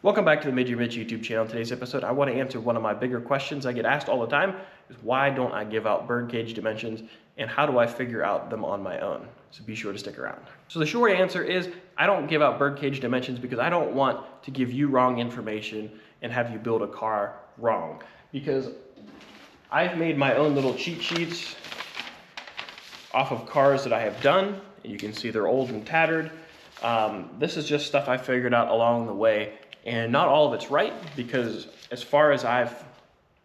Welcome back to the Mid-Year YouTube channel. In today's episode, I want to answer one of my bigger questions I get asked all the time, is why don't I give out birdcage dimensions and how do I figure out them on my own? So be sure to stick around. So the short answer is I don't give out birdcage dimensions because I don't want to give you wrong information and have you build a car wrong. Because I've made my own little cheat sheets off of cars that I have done. You can see they're old and tattered. This is just stuff I figured out along the way. And not all of it's right, because as far as I've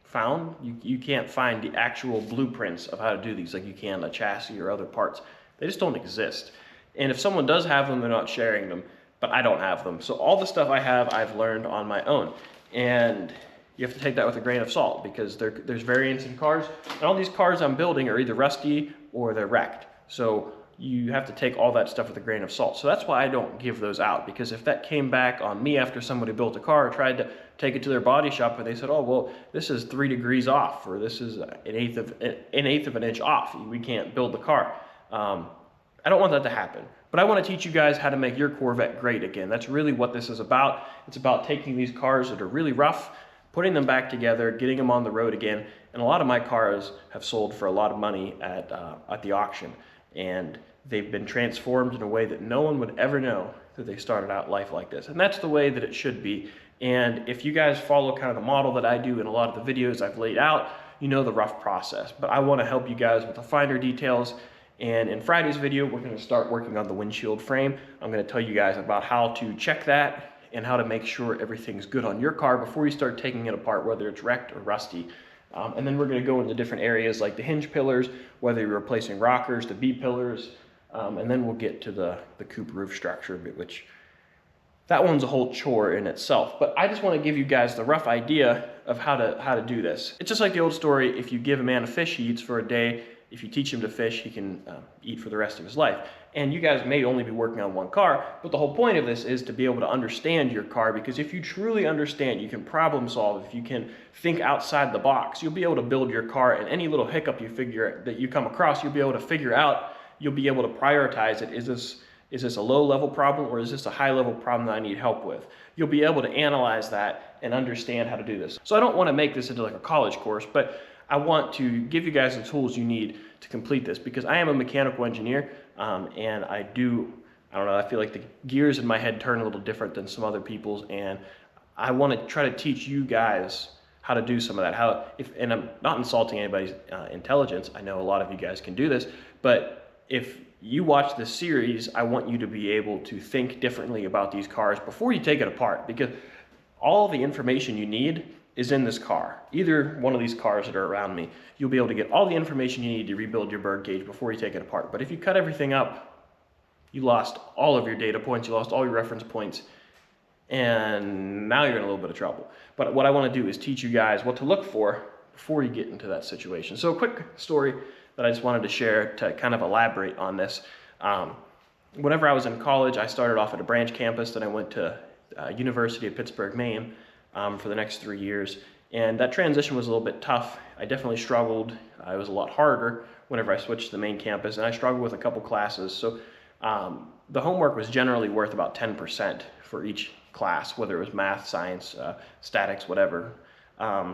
found, you can't find the actual blueprints of how to do these like you can a chassis or other parts. They just don't exist. And if someone does have them, they're not sharing them, but I don't have them. So all the stuff I have, I've learned on my own. And you have to take that with a grain of salt, because there's variance in cars. And all these cars I'm building are either rusty or they're wrecked. So you have to take all that stuff with a grain of salt. So that's why I don't give those out, because if that came back on me after somebody built a car or tried to take it to their body shop and they said, oh, well, this is 3 degrees off, or this is an eighth of an inch off, we can't build the car. I don't want that to happen. But I want to teach you guys how to make your Corvette great again. That's really what this is about. It's about taking these cars that are really rough, putting them back together, getting them on the road again. And a lot of my cars have sold for a lot of money at the auction. And they've been transformed in a way that no one would ever know that they started out life like this. And that's the way that it should be. And if you guys follow kind of the model that I do in a lot of the videos I've laid out, you know the rough process. But I want to help you guys with the finer details. And in Friday's video, we're going to start working on the windshield frame. I'm going to tell you guys about how to check that and how to make sure everything's good on your car before you start taking it apart, whether it's wrecked or rusty. And then we're going to go into different areas like the hinge pillars, whether you're replacing rockers, the B-pillars, and then we'll get to the coupe roof structure, which that one's a whole chore in itself. But I just want to give you guys the rough idea of how to do this. It's just like the old story, if you give a man a fish, he eats for a day. If you teach him to fish, he can eat for the rest of his life. And you guys may only be working on one car, but the whole point of this is to be able to understand your car, because if you truly understand, you can problem solve. If you can think outside the box, you'll be able to build your car, and any little hiccup that you come across, you'll be able to figure out, you'll be able to prioritize it. Is this a low-level problem, or is this a high-level problem that I need help with? You'll be able to analyze that and understand how to do this. So I don't want to make this into like a college course, but I want to give you guys the tools you need to complete this, because I am a mechanical engineer, and I don't know, I feel like the gears in my head turn a little different than some other people's, and I want to try to teach you guys how to do some of that. And I'm not insulting anybody's intelligence. I know a lot of you guys can do this, but if you watch this series, I want you to be able to think differently about these cars before you take it apart, because all the information you need is in this car. Either one of these cars that are around me, you'll be able to get all the information you need to rebuild your birdcage before you take it apart. But if you cut everything up, you lost all of your data points, you lost all your reference points, and now you're in a little bit of trouble. But what I want to do is teach you guys what to look for before you get into that situation. So a quick story that I just wanted to share to kind of elaborate on this. Whenever I was in college, I started off at a branch campus, then I went to University of Pittsburgh, Maine, for the next 3 years. And that transition was a little bit tough. I definitely struggled. It was a lot harder whenever I switched to the main campus, and I struggled with a couple classes. So the homework was generally worth about 10% for each class, whether it was math, science, statics, whatever.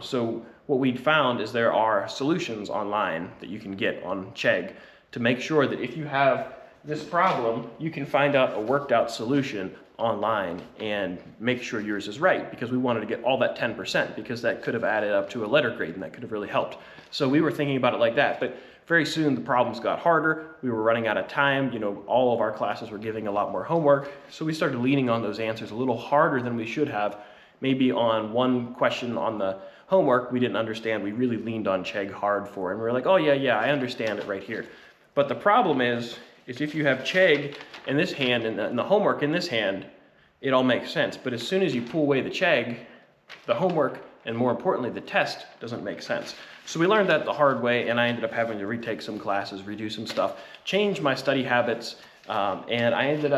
So what we'd found is there are solutions online that you can get on Chegg to make sure that if you have this problem, you can find out a worked out solution online and make sure yours is right, because we wanted to get all that 10%, because that could have added up to a letter grade and that could have really helped. So we were thinking about it like that, but very soon the problems got harder. We were running out of time. You know, all of our classes were giving a lot more homework. So we started leaning on those answers a little harder than we should have. Maybe on one question on the homework we didn't understand, we really leaned on Chegg hard for, and we were like, oh yeah, I understand it right here. But the problem is if you have Chegg in this hand and the homework in this hand, it all makes sense. But as soon as you pull away the Chegg, the homework, and more importantly, the test doesn't make sense. So we learned that the hard way, and I ended up having to retake some classes, redo some stuff, change my study habits, and I ended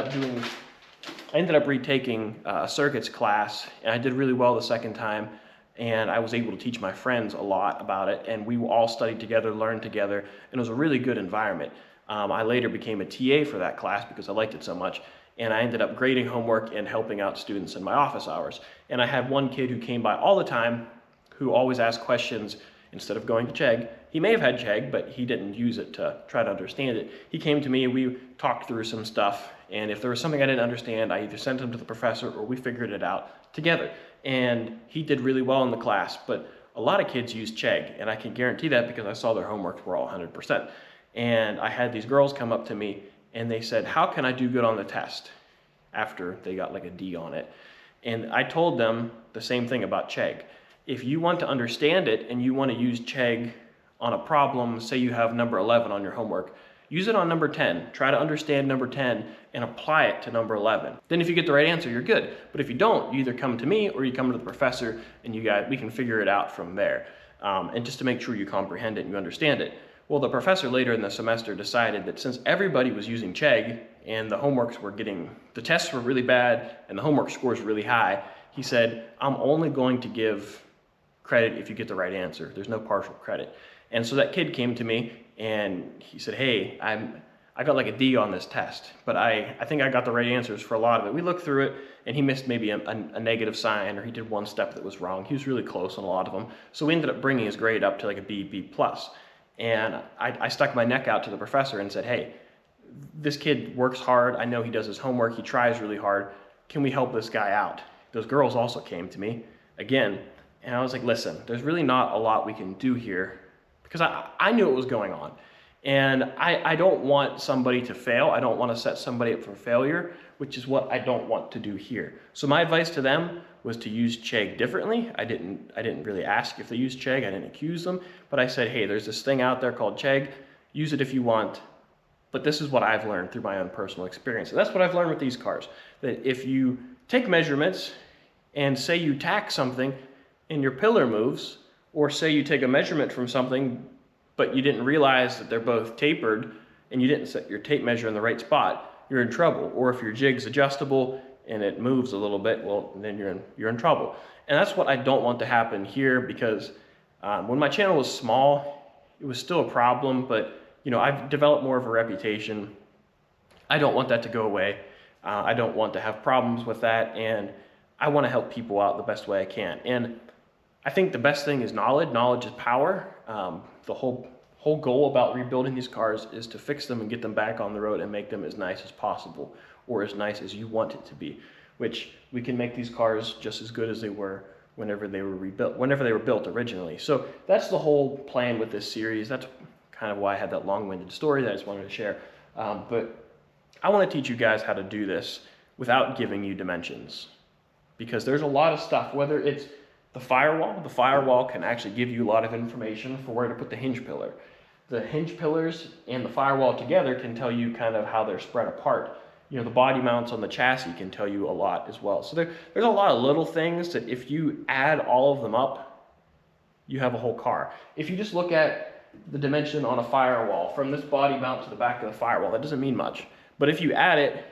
up retaking a circuits class, and I did really well the second time, and I was able to teach my friends a lot about it, and we all studied together, learned together, and it was a really good environment. I later became a TA for that class because I liked it so much, and I ended up grading homework and helping out students in my office hours. And I had one kid who came by all the time who always asked questions instead of going to Chegg. He may have had Chegg, but he didn't use it to try to understand it. He came to me, we talked through some stuff, and if there was something I didn't understand, I either sent him to the professor or we figured it out together. And he did really well in the class, but a lot of kids use Chegg, and I can guarantee that because I saw their homeworks were all 100%. And I had these girls come up to me and they said, how can I do good on the test? After they got like a D on it. And I told them the same thing about Chegg. If you want to understand it and you want to use Chegg on a problem, say you have number 11 on your homework, use it on number 10. Try to understand number 10 and apply it to number 11. Then if you get the right answer, you're good. But if you don't, you either come to me or you come to the professor and we can figure it out from there. And just to make sure you comprehend it and you understand it. Well, the professor later in the semester decided that since everybody was using Chegg and the tests were really bad and the homework scores really high, he said, I'm only going to give credit if you get the right answer. There's no partial credit. And so that kid came to me and he said, hey, I got like a D on this test, but I think I got the right answers for a lot of it. We looked through it and he missed maybe a negative sign, or he did one step that was wrong. He was really close on a lot of them. So we ended up bringing his grade up to like a B, B+. And I stuck my neck out to the professor and said, hey, this kid works hard. I know he does his homework. He tries really hard. Can we help this guy out? Those girls also came to me again. And I was like, listen, there's really not a lot we can do here, because I knew what was going on. And I don't want somebody to fail. I don't want to set somebody up for failure, which is what I don't want to do here. So my advice to them was to use Chegg differently. I didn't really ask if they used Chegg. I didn't accuse them, but I said, hey, there's this thing out there called Chegg. Use it if you want, but this is what I've learned through my own personal experience. And that's what I've learned with these cars, that if you take measurements and say you tack something and your pillar moves, or say you take a measurement from something but you didn't realize that they're both tapered and you didn't set your tape measure in the right spot, you're in trouble. Or if your jig's adjustable and it moves a little bit, well, then you're in trouble. And that's what I don't want to happen here, because when my channel was small, it was still a problem, but I've developed more of a reputation. I don't want that to go away. I don't want to have problems with that, and I want to help people out the best way I can. And I think the best thing is knowledge. Knowledge is power. The whole goal about rebuilding these cars is to fix them and get them back on the road and make them as nice as possible, or as nice as you want it to be, which we can make these cars just as good as they were whenever they were built originally. So that's the whole plan with this series. That's kind of why I had that long-winded story that I just wanted to share. But I want to teach you guys how to do this without giving you dimensions, because there's a lot of stuff, whether it's the firewall can actually give you a lot of information for where to put the hinge pillar. The hinge pillars and the firewall together can tell you kind of how they're spread apart. The body mounts on the chassis can tell you a lot as well. So there's a lot of little things that if you add all of them up, you have a whole car. If you just look at the dimension on a firewall from this body mount to the back of the firewall, that doesn't mean much. But if you add it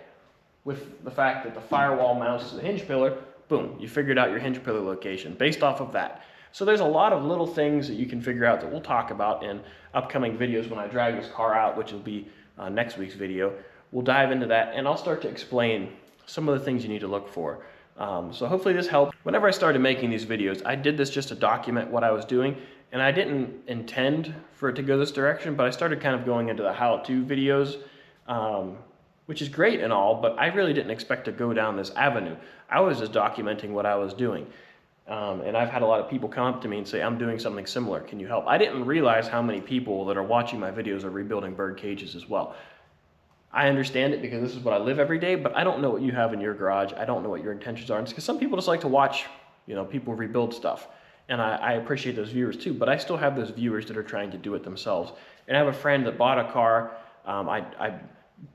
with the fact that the firewall mounts to the hinge pillar, boom, you figured out your hinge pillar location based off of that. So there's a lot of little things that you can figure out that we'll talk about in upcoming videos when I drag this car out, which will be next week's video. We'll dive into that, and I'll start to explain some of the things you need to look for. So hopefully this helped. Whenever I started making these videos, I did this just to document what I was doing, and I didn't intend for it to go this direction, but I started kind of going into the how-to videos, which is great and all, but I really didn't expect to go down this avenue. I was just documenting what I was doing. And I've had a lot of people come up to me and say, I'm doing something similar, can you help? I didn't realize how many people that are watching my videos are rebuilding bird cages as well. I understand it because this is what I live every day, but I don't know what you have in your garage. I don't know what your intentions are. Because some people just like to watch, people rebuild stuff. And I appreciate those viewers too, but I still have those viewers that are trying to do it themselves. And I have a friend that bought a car. I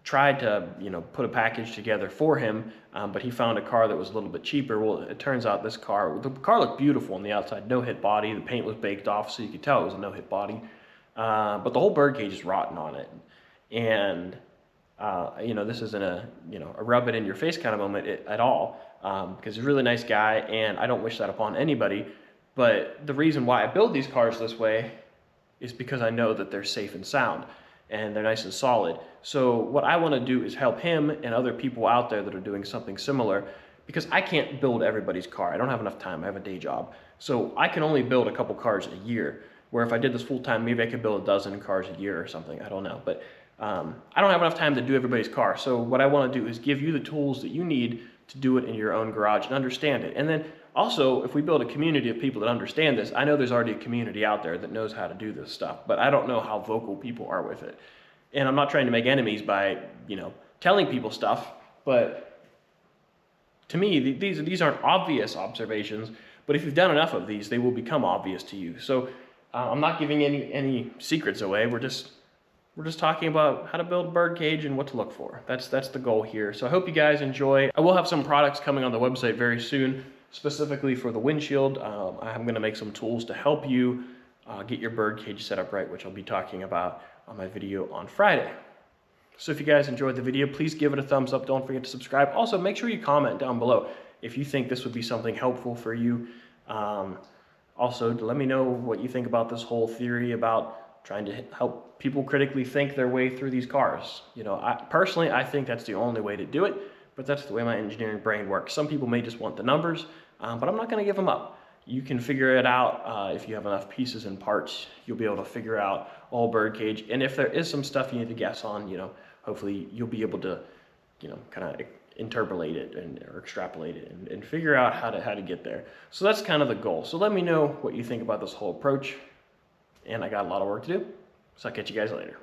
tried to, put a package together for him, but he found a car that was a little bit cheaper. Well, it turns out the car looked beautiful on the outside, no hit body. The paint was baked off, so you could tell it was a no hit body. But the whole birdcage is rotten on it. And, this isn't a rub it in your face kind of moment at all, because he's a really nice guy, and I don't wish that upon anybody. But the reason why I build these cars this way is because I know that they're safe and sound. and they're nice and solid. So what I want to do is help him and other people out there that are doing something similar, because I can't build everybody's car. I don't have enough time. I have a day job. So I can only build a couple cars a year, where if I did this full time, maybe I could build a dozen cars a year or something. I don't know. But I don't have enough time to do everybody's car. So what I want to do is give you the tools that you need to do it in your own garage and understand it. And then also, if we build a community of people that understand this, I know there's already a community out there that knows how to do this stuff, but I don't know how vocal people are with it. And I'm not trying to make enemies by, telling people stuff, but to me, these aren't obvious observations, but if you've done enough of these, they will become obvious to you. So I'm not giving any secrets away. We're just talking about how to build Birdcage and what to look for. That's the goal here. So I hope you guys enjoy. I will have some products coming on the website very soon, specifically for the windshield. I'm gonna make some tools to help you get your Birdcage set up right, which I'll be talking about on my video on Friday. So if you guys enjoyed the video, please give it a thumbs up. Don't forget to subscribe. Also, make sure you comment down below if you think this would be something helpful for you. Also, let me know what you think about this whole theory about trying to help people critically think their way through these cars. Personally, I think that's the only way to do it, but that's the way my engineering brain works. Some people may just want the numbers, but I'm not gonna give them up. You can figure it out if you have enough pieces and parts. You'll be able to figure out all Birdcage, and if there is some stuff you need to guess on, hopefully you'll be able to, kind of interpolate it or extrapolate it and figure out how to get there. So that's kind of the goal. So let me know what you think about this whole approach, and I got a lot of work to do, so I'll catch you guys later.